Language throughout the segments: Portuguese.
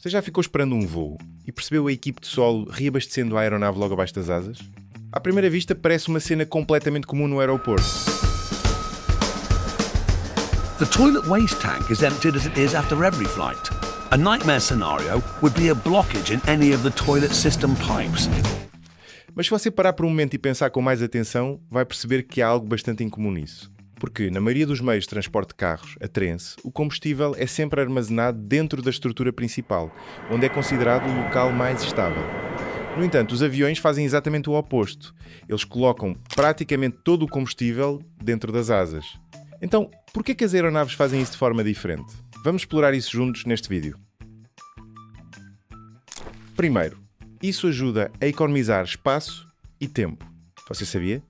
Você já ficou esperando um voo e percebeu a equipe de solo reabastecendo a aeronave logo abaixo das asas? À primeira vista parece uma cena completamente comum no aeroporto. The toilet waste tank is emptied as it is after every flight. A nightmare scenario would be a blockage in any of the toilet system pipes. Mas se você parar por um momento e pensar com mais atenção, vai perceber que há algo bastante incomum nisso. Porque, na maioria dos meios de transporte de carros a trense, o combustível é sempre armazenado dentro da estrutura principal, onde é considerado o local mais estável. No entanto, os aviões fazem exatamente o oposto. Eles colocam praticamente todo o combustível dentro das asas. Então, por que as aeronaves fazem isso de forma diferente? Vamos explorar isso juntos neste vídeo. Primeiro, isso ajuda a economizar espaço e tempo. Você sabia?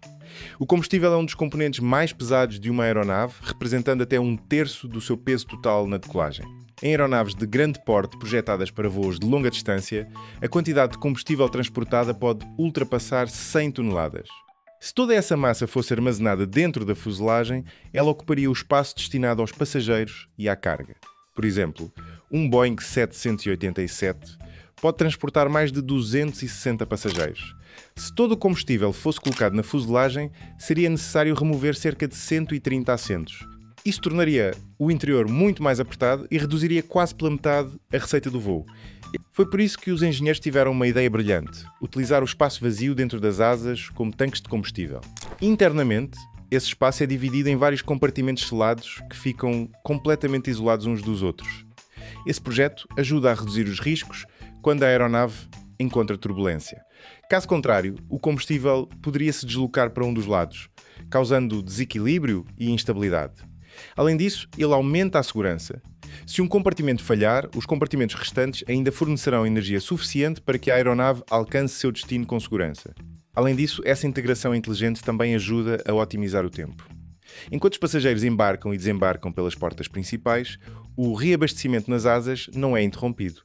O combustível é um dos componentes mais pesados de uma aeronave, representando até 1/3 do seu peso total na decolagem. Em aeronaves de grande porte projetadas para voos de longa distância, a quantidade de combustível transportada pode ultrapassar 100 toneladas. Se toda essa massa fosse armazenada dentro da fuselagem, ela ocuparia o espaço destinado aos passageiros e à carga. Por exemplo, um Boeing 787 pode transportar mais de 260 passageiros. Se todo o combustível fosse colocado na fuselagem, seria necessário remover cerca de 130 assentos. Isso tornaria o interior muito mais apertado e reduziria quase pela metade a receita do voo. Foi por isso que os engenheiros tiveram uma ideia brilhante: utilizar o espaço vazio dentro das asas como tanques de combustível. Internamente, esse espaço é dividido em vários compartimentos selados que ficam completamente isolados uns dos outros. Esse projeto ajuda a reduzir os riscos quando a aeronave encontra turbulência. Caso contrário, o combustível poderia se deslocar para um dos lados, causando desequilíbrio e instabilidade. Além disso, ele aumenta a segurança. Se um compartimento falhar, os compartimentos restantes ainda fornecerão energia suficiente para que a aeronave alcance seu destino com segurança. Além disso, essa integração inteligente também ajuda a otimizar o tempo. Enquanto os passageiros embarcam e desembarcam pelas portas principais, o reabastecimento nas asas não é interrompido.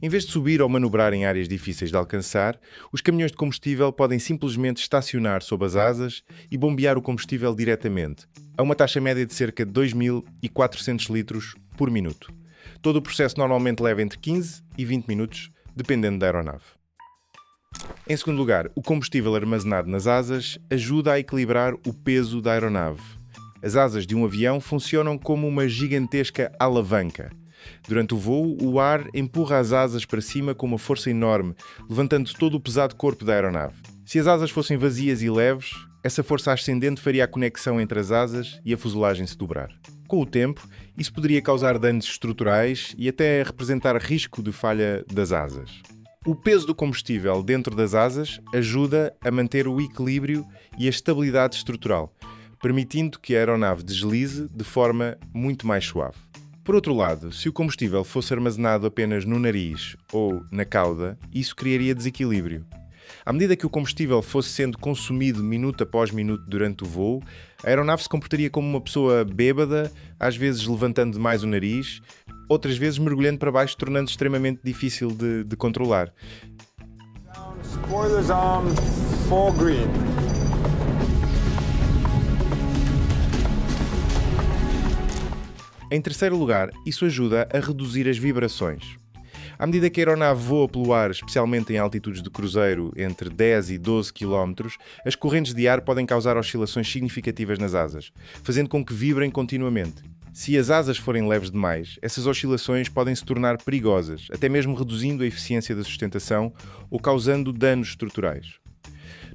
Em vez de subir ou manobrar em áreas difíceis de alcançar, os caminhões de combustível podem simplesmente estacionar sob as asas e bombear o combustível diretamente, a uma taxa média de cerca de 2.400 litros por minuto. Todo o processo normalmente leva entre 15 e 20 minutos, dependendo da aeronave. Em segundo lugar, o combustível armazenado nas asas ajuda a equilibrar o peso da aeronave. As asas de um avião funcionam como uma gigantesca alavanca. Durante o voo, o ar empurra as asas para cima com uma força enorme, levantando todo o pesado corpo da aeronave. Se as asas fossem vazias e leves, essa força ascendente faria a conexão entre as asas e a fuselagem se dobrar. Com o tempo, isso poderia causar danos estruturais e até representar risco de falha das asas. O peso do combustível dentro das asas ajuda a manter o equilíbrio e a estabilidade estrutural, permitindo que a aeronave deslize de forma muito mais suave. Por outro lado, se o combustível fosse armazenado apenas no nariz ou na cauda, isso criaria desequilíbrio. À medida que o combustível fosse sendo consumido minuto após minuto durante o voo, a aeronave se comportaria como uma pessoa bêbada, às vezes levantando demais o nariz, outras vezes mergulhando para baixo, tornando extremamente difícil de controlar. Spoilers armed, 4 green. Em terceiro lugar, isso ajuda a reduzir as vibrações. À medida que a aeronave voa pelo ar, especialmente em altitudes de cruzeiro entre 10 e 12 km, as correntes de ar podem causar oscilações significativas nas asas, fazendo com que vibrem continuamente. Se as asas forem leves demais, essas oscilações podem se tornar perigosas, até mesmo reduzindo a eficiência da sustentação ou causando danos estruturais.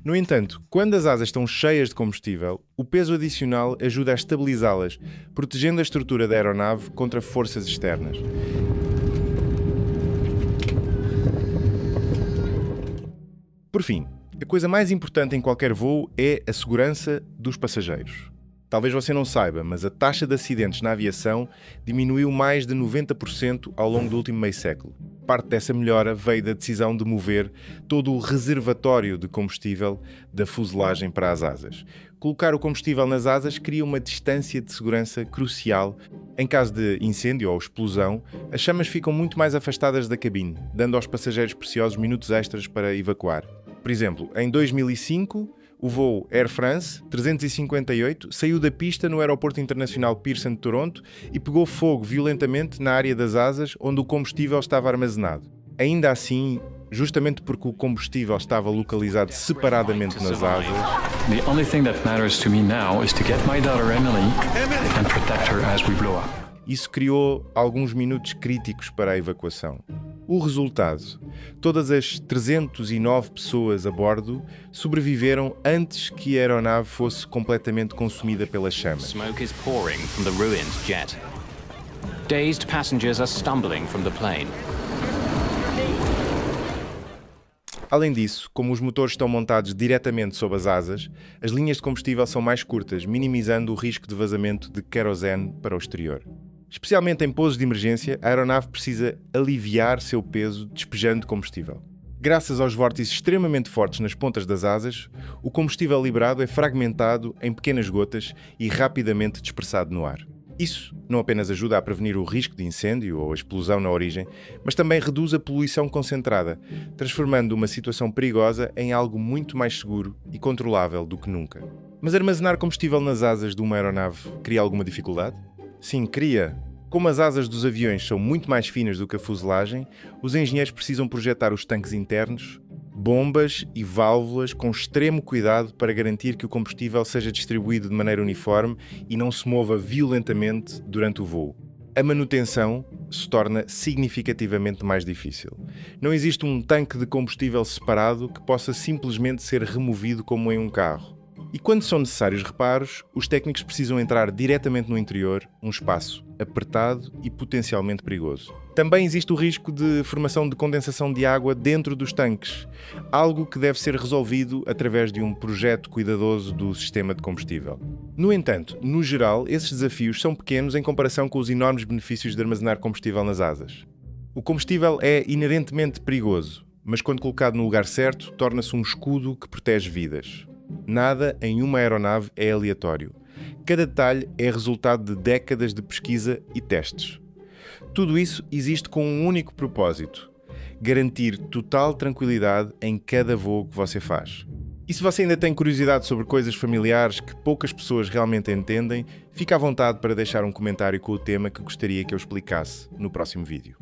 No entanto, quando as asas estão cheias de combustível, o peso adicional ajuda a estabilizá-las, protegendo a estrutura da aeronave contra forças externas. Por fim, a coisa mais importante em qualquer voo é a segurança dos passageiros. Talvez você não saiba, mas a taxa de acidentes na aviação diminuiu mais de 90% ao longo do último meio século. Parte dessa melhora veio da decisão de mover todo o reservatório de combustível da fuselagem para as asas. Colocar o combustível nas asas cria uma distância de segurança crucial. Em caso de incêndio ou explosão, as chamas ficam muito mais afastadas da cabine, dando aos passageiros preciosos minutos extras para evacuar. Por exemplo, em 2005, o voo Air France 358 saiu da pista no Aeroporto Internacional Pearson de Toronto e pegou fogo violentamente na área das asas onde o combustível estava armazenado. Ainda assim, justamente porque o combustível estava localizado separadamente nas asas, The only thing that matters to me now is to get my daughter Emily and protect her as we blow up. isso criou alguns minutos críticos para a evacuação. O resultado: todas as 309 pessoas a bordo sobreviveram antes que a aeronave fosse completamente consumida pelas chamas. Smoke is pouring from the ruined jet. Dazed passengers are stumbling from the plane. Além disso, como os motores estão montados diretamente sob as asas, as linhas de combustível são mais curtas, minimizando o risco de vazamento de querosene para o exterior. Especialmente em pousos de emergência, a aeronave precisa aliviar seu peso despejando combustível. Graças aos vórtices extremamente fortes nas pontas das asas, o combustível liberado é fragmentado em pequenas gotas e rapidamente dispersado no ar. Isso não apenas ajuda a prevenir o risco de incêndio ou explosão na origem, mas também reduz a poluição concentrada, transformando uma situação perigosa em algo muito mais seguro e controlável do que nunca. Mas armazenar combustível nas asas de uma aeronave cria alguma dificuldade? Sim, cria. Como as asas dos aviões são muito mais finas do que a fuselagem, os engenheiros precisam projetar os tanques internos, bombas e válvulas com extremo cuidado para garantir que o combustível seja distribuído de maneira uniforme e não se mova violentamente durante o voo. A manutenção se torna significativamente mais difícil. Não existe um tanque de combustível separado que possa simplesmente ser removido como em um carro. E quando são necessários reparos, os técnicos precisam entrar diretamente no interior, um espaço apertado e potencialmente perigoso. Também existe o risco de formação de condensação de água dentro dos tanques, algo que deve ser resolvido através de um projeto cuidadoso do sistema de combustível. No entanto, no geral, esses desafios são pequenos em comparação com os enormes benefícios de armazenar combustível nas asas. O combustível é inerentemente perigoso, mas quando colocado no lugar certo, torna-se um escudo que protege vidas. Nada em uma aeronave é aleatório. Cada detalhe é resultado de décadas de pesquisa e testes. Tudo isso existe com um único propósito: garantir total tranquilidade em cada voo que você faz. E se você ainda tem curiosidade sobre coisas familiares que poucas pessoas realmente entendem, fique à vontade para deixar um comentário com o tema que gostaria que eu explicasse no próximo vídeo.